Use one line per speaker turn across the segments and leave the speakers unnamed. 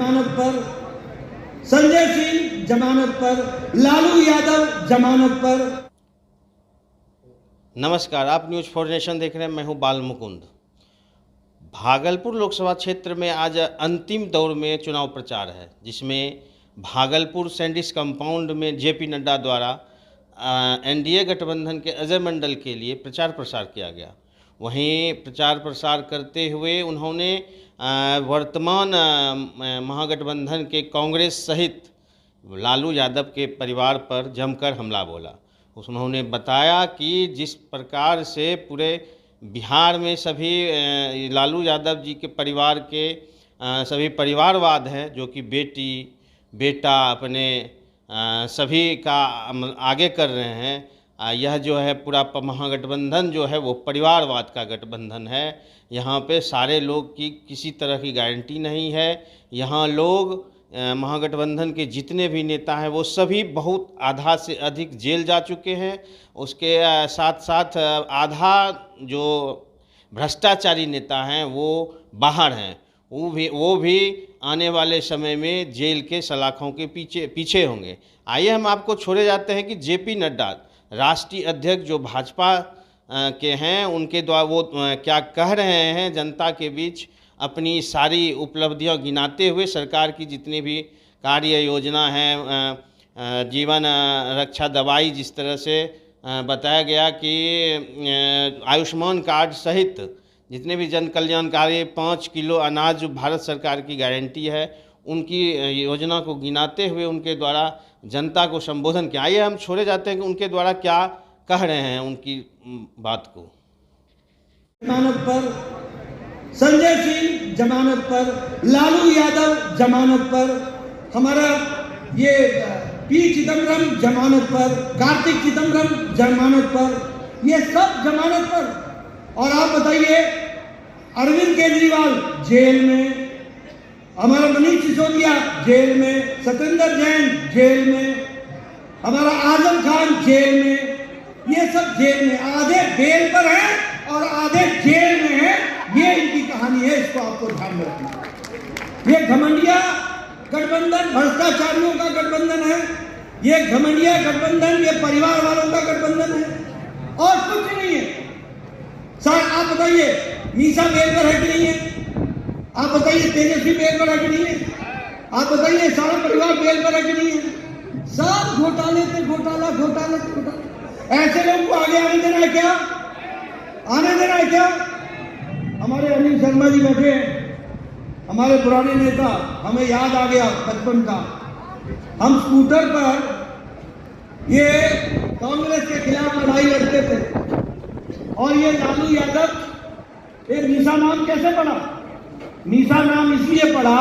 जमानत पर, संजय सिंह जमानत पर, लालू यादव जमानत पर।
नमस्कार, आप न्यूज़ फॉर नेशन देख रहे हैं। मैं हूं बाल मुकुंद। भागलपुर लोकसभा क्षेत्र में आज अंतिम दौर में चुनाव प्रचार है, जिसमें भागलपुर सैंडिस कंपाउंड में जेपी नड्डा द्वारा एनडीए गठबंधन के अजय मंडल के लिए प्रचार प्रसार किया गया। वहीं प्रचार प्रसार करते हुए उन्होंने वर्तमान महागठबंधन के कांग्रेस सहित लालू यादव के परिवार पर जमकर हमला बोला। उन्होंने बताया कि जिस प्रकार से पूरे बिहार में सभी लालू यादव जी के परिवार के सभी परिवारवाद हैं, जो कि बेटी बेटा अपने सभी का आगे कर रहे हैं, यह जो है पूरा महागठबंधन जो है वो परिवारवाद का गठबंधन है। यहाँ पे सारे लोग की किसी तरह की गारंटी नहीं है। यहाँ लोग महागठबंधन के जितने भी नेता हैं वो सभी बहुत आधा से अधिक जेल जा चुके हैं। उसके साथ साथ आधा जो भ्रष्टाचारी नेता हैं वो बाहर हैं, वो भी आने वाले समय में जेल के सलाखों के पीछे होंगे। आइए हम आपको छोड़े जाते हैं कि जेपी नड्डा राष्ट्रीय अध्यक्ष जो भाजपा के हैं, उनके द्वारा वो क्या कह रहे हैं जनता के बीच अपनी सारी उपलब्धियां गिनाते हुए। सरकार की जितनी भी कार्य योजना है, जीवन रक्षा दवाई जिस तरह से बताया गया कि आयुष्मान कार्ड सहित जितने भी जन कल्याणकारी 5 किलो अनाज भारत सरकार की गारंटी है, उनकी योजना को गिनाते हुए उनके द्वारा जनता को संबोधन किया। आइए हम छोड़े जाते हैं कि उनके द्वारा क्या कह रहे हैं उनकी बात को।
जमानत पर, संजय सिंह जमानत पर, लालू यादव जमानत पर, हमारा ये पी चिदम्बरम जमानत पर, कार्तिक चिदम्बरम जमानत पर, ये सब जमानत पर। और आप बताइए, अरविंद केजरीवाल जेल में, हमारा मनीष सिसोदिया जेल में, सत्येंद्र जैन जेल में, हमारा आजम खान जेल में, ये सब जेल में, आधे बेल पर हैं और आधे जेल में हैं। ये इनकी कहानी है, इसको आपको ध्यान में रखना। ये घमंडिया गठबंधन भ्रष्टाचारियों का गठबंधन है, ये घमंडिया गठबंधन ये परिवार वालों का गठबंधन है और कुछ नहीं है। सर आप बताइए, मीसा बेल पर है कि नहीं है? आप बताइए, तेजस्वी बेल पर है कि नहीं है? आप बताइए, सारा परिवार बेल पर है कि नहीं है? सब घोटाले पे घोटाला, घोटाले पे घोटाला। ऐसे लोगों को आगे आने देना है क्या? आने देना है क्या? हमारे अनिल शर्मा जी बैठे हैं, हमारे पुराने नेता, हमें याद आ गया बचपन का। हम स्कूटर पर ये कांग्रेस के खिलाफ लड़ाई लड़ते थे और ये लालू यादव एक निशा नाम कैसे पड़ा? निशा नाम इसलिए पड़ा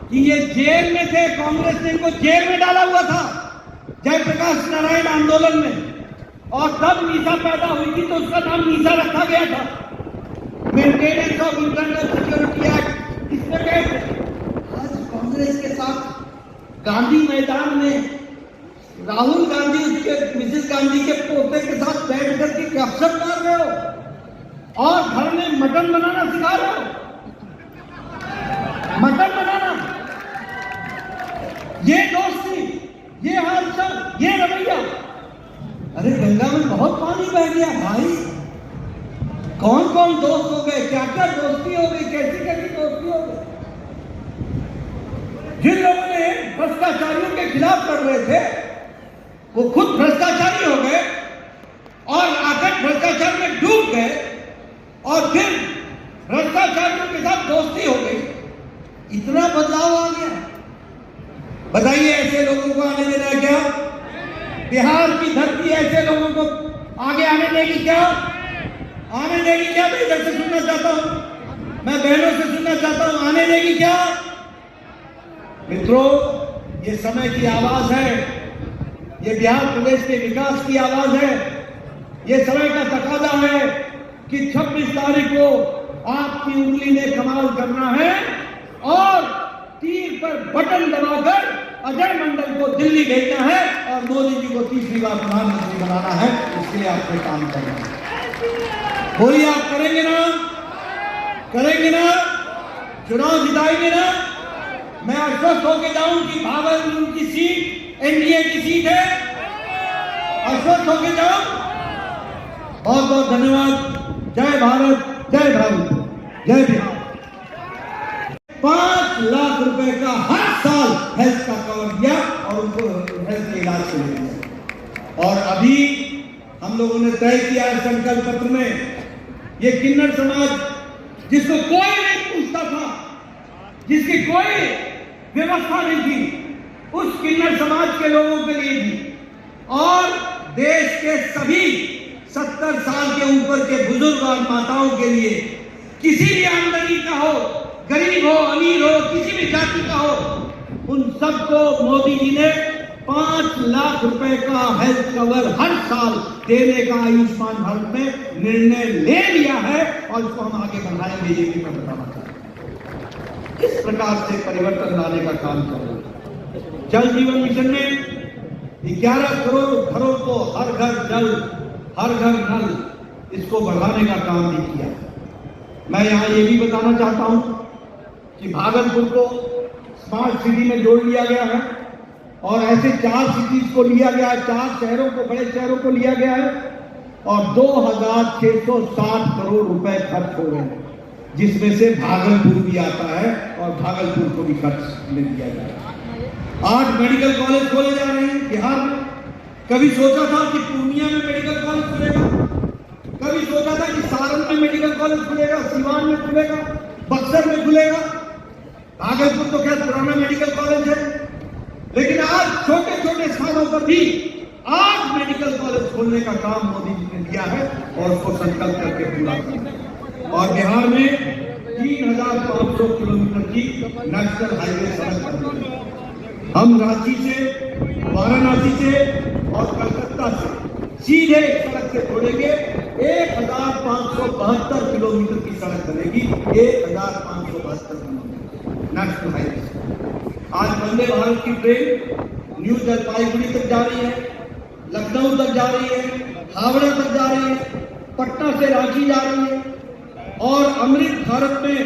कि ये जेल में थे, कांग्रेस ने इनको जेल में डाला हुआ था जयप्रकाश नारायण आंदोलन में, और तब निशा पैदा हुई थी तो उसका नाम निशा रखा गया था। Maintenance of internal security act इसमें गए थे। आज कांग्रेस के साथ गांधी मैदान में राहुल गांधी उसके मिसेस गांधी के पोते के साथ बैठ करके गपशप मार रहे हो और घर में मटन बनाना सिखा रहे हो। मटन बनाना, ये दोस्ती, ये हालचाल, ये रवैया। अरे गंगा में बहुत पानी बह गया भाई, कौन कौन दोस्त हो गए, क्या क्या दोस्ती हो गई, कैसी कैसी दोस्ती हो गई। जिन लोगों ने भ्रष्टाचारियों के खिलाफ लड़ रहे थे वो खुद भ्रष्टाचारी हो गए और आकर भ्रष्टाचार में डूब गए और फिर भ्रष्टाचारियों के साथ दोस्ती हो गई। इतना बदलाव आ गया। बताइए, ऐसे लोगों को आने देना है क्या? बिहार की धरती ऐसे लोगों को आगे आने देगी क्या? आने देगी क्या? मैं इधर से सुनना चाहता हूं, मैं बहनों से सुनना चाहता हूं, आने देगी क्या? मित्रों, ये समय की आवाज है, ये बिहार प्रदेश के विकास की आवाज है, ये समय का तकाजा है कि 26 तारीख को आपकी उंगली ने कमाल करना है और तीर पर बटन दबाकर अजय मंडल को दिल्ली भेजना है और मोदी जी को तीसरी बार प्रधानमंत्री बनाना है। इसके लिए आपको काम करना है। बोलिए, आप करेंगे ना? करेंगे ना? चुनाव जिताएंगे ना? मैं आश्वस्त होके जाऊं कि भागलपुर की सीट एनडीए की सीट है। आश्वस्त होके जाऊं। बहुत बहुत धन्यवाद। जय भारत, जय भागलपुर, जय बिहार। 5 लाख रुपए का हर साल हेल्थ का कवर दिया और उनको हेल्थ के इलाज के लिए दिया। और अभी हम लोगों ने तय किया है संकल्प पत्र में, ये किन्नर समाज जिसको कोई नहीं पूछता था, जिसकी कोई व्यवस्था नहीं थी, उस किन्नर समाज के लोगों के लिए भी और देश के सभी 70 साल के ऊपर के बुजुर्ग और माताओं के लिए, किसी भी आमदनी का हो, गरीब हो, अमीर हो, किसी भी जाति का हो, उन सबको मोदी जी ने 5 लाख रुपए का हेल्थ कवर हर साल देने का आयुष्मान भारत में निर्णय ले लिया है और इसको हम आगे बढ़ाएंगे। ये भी मैं बताना चाहता हूं। इस प्रकार से परिवर्तन लाने का काम कर रहे हैं। जल जीवन मिशन में 11 करोड़ घरों को हर घर जल, हर घर नल, इसको बढ़ाने का काम भी किया। मैं यहां ये भी बताना चाहता हूं कि भागलपुर को स्मार्ट सिटी में जोड़ लिया गया है और ऐसे 4 सिटीज को लिया गया है, 4 शहरों को, बड़े शहरों को लिया गया है और 2660 करोड़ रुपए खर्च हो रहे हैं, जिसमें से भागलपुर भी आता है और भागलपुर को भी खर्च में दिया जा रहा है। 8 मेडिकल कॉलेज खोले जा रहे हैं बिहार में। कभी सोचा था कि पूर्णिया में मेडिकल कॉलेज खुलेगा, कभी सोचा था कि सारण में मेडिकल कॉलेज खुलेगा, सीवान में खुलेगा, बक्सर में खुलेगा। भागलपुर तो खैर पुराना मेडिकल कॉलेज है, लेकिन आज छोटे छोटे स्थानों पर भी 8 मेडिकल कॉलेज खोलने का काम मोदी जी ने दिया है और उसको संकल्प करके पूरा करना। और बिहार में 3500 किलोमीटर की नेशनल हाईवे सड़क बन रही है। हम रांची से, वाराणसी से और कलकत्ता से सीधे सड़क से जोड़ेंगे। 1572 किलोमीटर की सड़क बनेगी, 1572 किलोमीटर नेशनल हाईवे। आज वंदे भारत की ट्रेन न्यू जलपाईगुड़ी तक जा रही है, लखनऊ तक जा रही है, हावड़ा तक जा रही है, पटना से रांची जा रही है और अमृत भारत में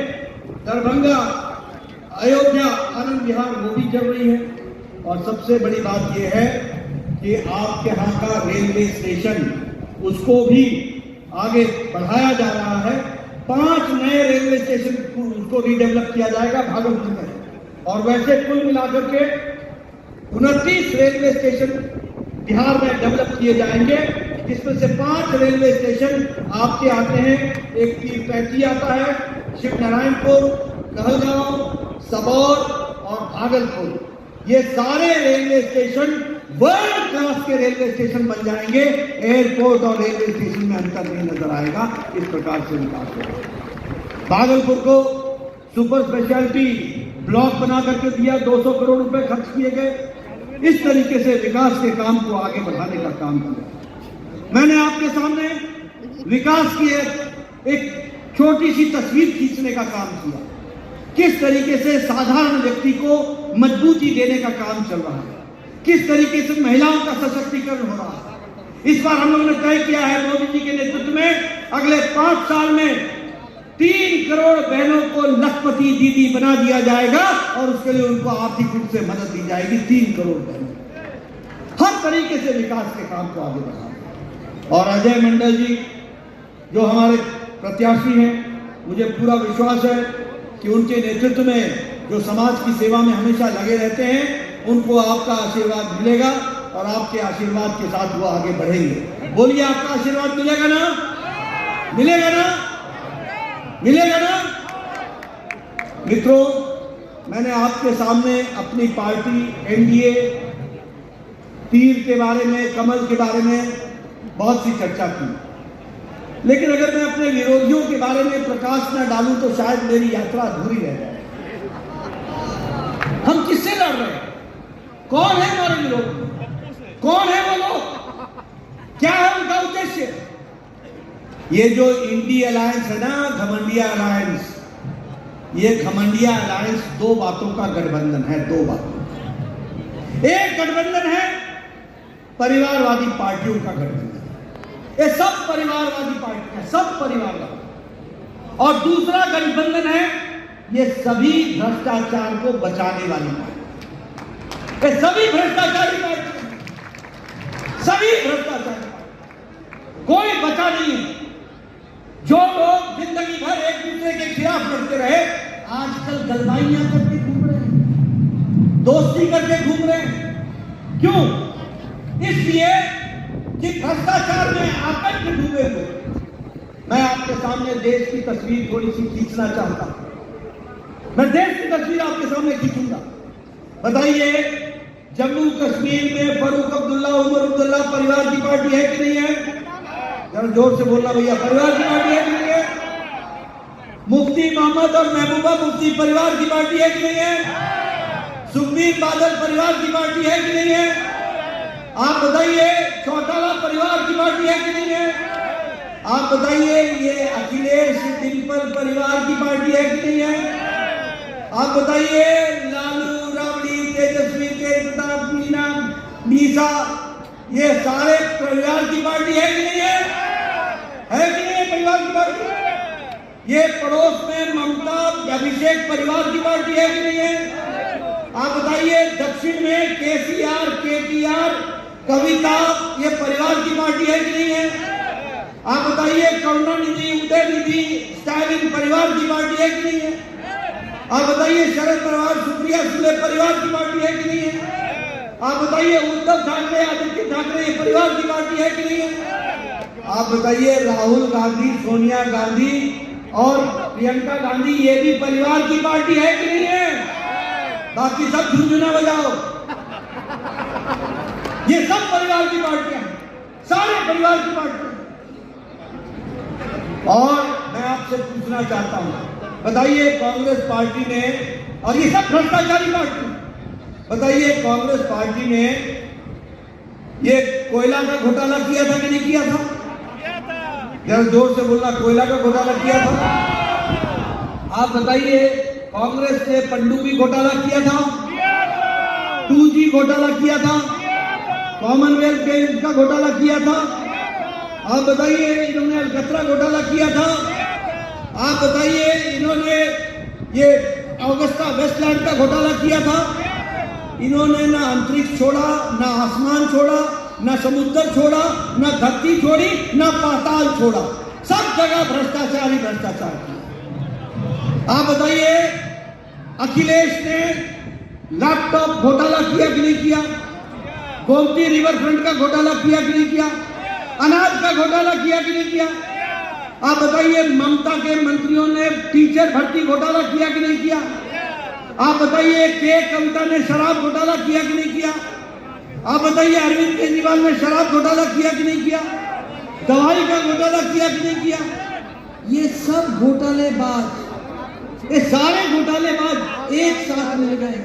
दरभंगा, अयोध्या, आनंद विहार वो भी चल रही है। और सबसे बड़ी बात यह है कि आपके यहाँ का रेलवे स्टेशन, उसको भी आगे बढ़ाया जा रहा है। 5 नए रेलवे स्टेशन उसको रीडेवलप किया जाएगा भागलपुर में। और वैसे कुल मिलाकर के 29 रेलवे स्टेशन बिहार में डेवलप किए जाएंगे, जिसमें से 5 रेलवे स्टेशन आपके आते हैं। एक पीरपैंती आता है, शिवनारायणपुर, कहलगांव, सबौर और भागलपुर। ये सारे रेलवे स्टेशन वर्ल्ड क्लास के रेलवे स्टेशन बन जाएंगे। एयरपोर्ट और रेलवे स्टेशन में अंतर नहीं नजर आएगा। इस प्रकार से विकास होगा। भागलपुर को सुपर स्पेशलिटी ब्लॉक बना करके दिया, 200 करोड़ रुपए खर्च किए गए। इस तरीके से विकास के काम को आगे बढ़ाने का काम किया। मैंने आपके सामने विकास की एक छोटी सी तस्वीर खींचने का काम किया। किस तरीके से साधारण व्यक्ति को मजबूती देने का काम चल रहा है, किस तरीके से महिलाओं का सशक्तिकरण हो रहा है। इस बार हम लोगों ने तय किया है मोदी जी के नेतृत्व में अगले 5 साल में 3 करोड़ बहनों को लखपति दीदी बना दिया जाएगा और उसके लिए उनको आर्थिक रूप से मदद दी जाएगी। 3 करोड़ बहनों, हर तरीके से विकास के काम को आगे बढ़ाना। और अजय मंडल जी जो हमारे प्रत्याशी हैं, मुझे पूरा विश्वास है कि उनके नेतृत्व में जो समाज की सेवा में हमेशा लगे रहते हैं, उनको आपका आशीर्वाद मिलेगा और आपके आशीर्वाद के साथ वो आगे बढ़ेंगे। बोलिए, आपका आशीर्वाद मिलेगा ना? मिलेगा ना? मिलेगा ना? मित्रों, मैंने आपके सामने अपनी पार्टी एनडीए, तीर के बारे में, कमल के बारे में बहुत सी चर्चा की, लेकिन अगर मैं अपने विरोधियों के बारे में प्रकाश न डालूं तो शायद मेरी यात्रा अधूरी रह जाए। हम किससे लड़ रहे हैं? कौन है हमारे विरोधी? कौन है वो लोग? क्या है उनका उद्देश्य? ये जो इंडी अलायंस है ना, घमंडिया अलायंस, ये घमंडिया अलायंस 2 बातों का गठबंधन है। 2 बातों। एक गठबंधन है परिवारवादी पार्टियों का गठबंधन, ये सब परिवारवादी पार्टियां, सब परिवारवादी। और दूसरा गठबंधन है ये सभी भ्रष्टाचार को बचाने वाली पार्टी, ये सभी भ्रष्टाचारी पार्टी, सभी भ्रष्टाचारी, कोई बचा नहीं है। जो लोग जिंदगी भर एक दूसरे के खिलाफ लड़ते रहे, आजकल गलबाइयां करके घूम रहे हैं, दोस्ती करके घूम रहे हैं। क्यों? इसलिए कि भ्रष्टाचार में आतंक डूबे हुए। मैं आपके सामने देश की तस्वीर थोड़ी सी खींचना चाहता हूं। मैं देश की तस्वीर आपके सामने खींचूंगा। बताइए, जम्मू कश्मीर में फारूक अब्दुल्ला, उमर अब्दुल्ला परिवार की पार्टी है कि नहीं है? जरा जोर से बोलना भैया, परिवार की पार्टी है कि नहीं है? मुफ्ती मोहम्मद और महबूबा मुफ्ती परिवार की पार्टी है कि नहीं है? सुखबीर बादल परिवार की पार्टी है कि नहीं है? आप बताइए, चौटाला परिवार की पार्टी है कि नहीं है? आप बताइए, ये अखिलेश डिम्पल परिवार की पार्टी है कि नहीं है? आप बताइए, लालू, राबड़ी, तेजस्वी, तेजप्रताप, मीना, मीसा, ये सारे परिवार की पार्टी है कि नहीं है? है कि नहीं है परिवार की पार्टी? ये पड़ोस में ममता, अभिषेक परिवार की पार्टी है कि नहीं है? आप बताइए, दक्षिण में केसीआर, केटीआर, कविता, ये परिवार की पार्टी है कि नहीं है? आप बताइए, करुणानिधि, उदयनिधि, स्टालिन परिवार की पार्टी है कि नहीं है? आप बताइए, शरद पवार, सुप्रिया सुले परिवार की पार्टी है कि नहीं है? आप बताइए, उद्धव ठाकरे, आदित्य ठाकरे ये परिवार की पार्टी है कि नहीं है? आप बताइए, राहुल गांधी, सोनिया गांधी और प्रियंका गांधी ये भी परिवार की पार्टी है कि नहीं है? बाकी सब झुंझुना बजाओ। ये सब परिवार की पार्टियां, सारे परिवार की पार्टियां। और मैं आपसे पूछना चाहता हूं, बताइए, कांग्रेस पार्टी ने, और ये सब भ्रष्टाचारी पार्टी, बताइए कांग्रेस पार्टी ने ये कोयला का घोटाला किया था कि नहीं किया था? जरा जोर से बोलना, कोयला का घोटाला किया था? आप बताइए, कांग्रेस ने पनडुब्बी घोटाला किया था? 2G घोटाला किया था? कॉमनवेल्थ गेम्स का घोटाला किया था? आप बताइए, इन्होंने अलकतरा घोटाला किया था? आप बताइए, इन्होंने ये ऑगस्टा वेस्टलैंड का घोटाला किया था? इन्होंने ना अंतरिक्ष छोड़ा, ना आसमान छोड़ा, ना समुद्र छोड़ा, ना धरती छोड़ी, ना पाताल छोड़ा, सब जगह भ्रष्टाचार ही भ्रष्टाचार किया। आप बताइए, अखिलेश ने लैपटॉप घोटाला किया कि नहीं किया? गोमती रिवर फ्रंट का घोटाला किया कि नहीं किया? अनाज का घोटाला किया कि नहीं किया? आप बताइए, ममता के मंत्रियों ने टीचर भर्ती घोटाला किया कि नहीं किया? आप बताइए, के कविता ने शराब घोटाला किया कि नहीं किया? आप बताइए, अरविंद केजरीवाल ने शराब घोटाला किया कि नहीं किया? दवाई का घोटाला किया कि नहीं किया? ये सब घोटालेबाज, ये सारे घोटालेबाज एक साथ मिल गए।